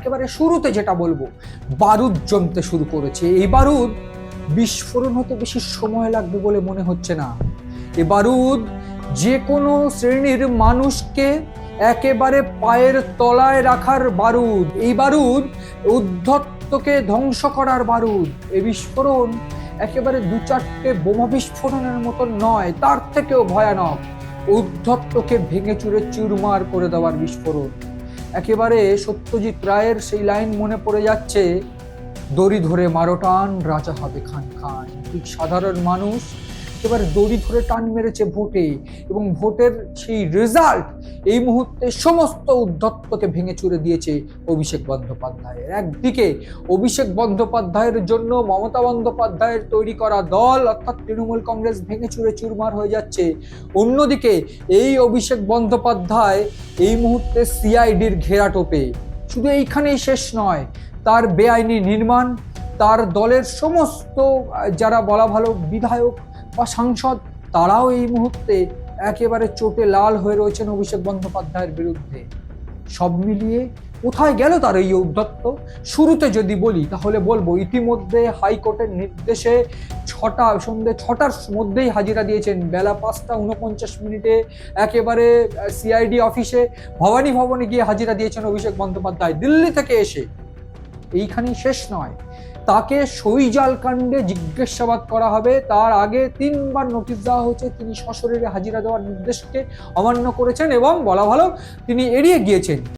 একেবারে শুরুতে যেটা বলবো, বারুদ জমতে শুরু করেছে। এই বারুদ বিস্ফোরণ হতে বেশি সময় লাগবে বলে মনে হচ্ছে না। এ বারুদ যে কোনো শ্রেণীর মানুষকে একেবারে পায়ের তলায় রাখার বারুদ। এই বারুদ উদ্ধত্তকে ধ্বংস করার বারুদ। এই বিস্ফোরণ একেবারে দু চারটে বোমা বিস্ফোরণের মতন নয়, তার থেকেও ভয়ানক। উদ্ধত্তকে ভেঙে চুরে চুরমার করে দেওয়ার বিস্ফোরণ। একেবারে সত্যজিৎ রায়ের সেই লাইন মনে পড়ে যাচ্ছে, দড়ি ধরে মারো টান, রাজা হবে খান খান। ঠিক সাধারণ মানুষ একেবারে দড়ি ধরে টান মেরেছে ভোটে, এবং ভোটের সেই রেজাল্ট এই মুহূর্তে সমস্ত উদ্ধত্তকে ভেঙে চুরে দিয়েছে অভিষেক বন্দ্যোপাধ্যায়ের। একদিকে অভিষেক বন্দ্যোপাধ্যায়ের জন্য মমতা বন্দ্যোপাধ্যায়ের তৈরি করা দল অর্থাৎ তৃণমূল কংগ্রেস ভেঙে চুরে চুরমার হয়ে যাচ্ছে, অন্যদিকে এই অভিষেক বন্দ্যোপাধ্যায় এই মুহূর্তে সিআইডির ঘেরাটোপে। শুধু এইখানেই শেষ নয়, তার বেআইনি নির্মাণ, তার দলের সমস্ত যারা বলা ভালো বিধায়ক বা সাংসদ, তারাও এই মুহূর্তে একেবারে চোটে লাল হয়ে রয়েছেন অভিষেক বন্দ্যোপাধ্যায়ের বিরুদ্ধে। সব মিলিয়ে কোথায় গেল তার এই উদ্ধত্ত? শুরুতে যদি বলি তাহলে বলবো, ইতিমধ্যে হাইকোর্টের নির্দেশে সন্ধ্যে 6টার মধ্যেই হাজিরা দিয়েছেন। বেলা 5:49 একেবারে সিআইডি অফিসে ভবানী ভবনে গিয়ে হাজিরা দিয়েছেন অভিষেক বন্দ্যোপাধ্যায় দিল্লি থেকে এসে। এইখানেই শেষ নয়, তাকে সইজাল কাণ্ডে জিজ্ঞাসাবাদ করা হবে। তার আগে 3বার নোটিশ দেওয়া হয়েছে, তিনি সশরীরে হাজিরা দেওয়ার নির্দেশকে অমান্য করেছেন এবং বলা ভালো তিনি এড়িয়ে গিয়েছেন।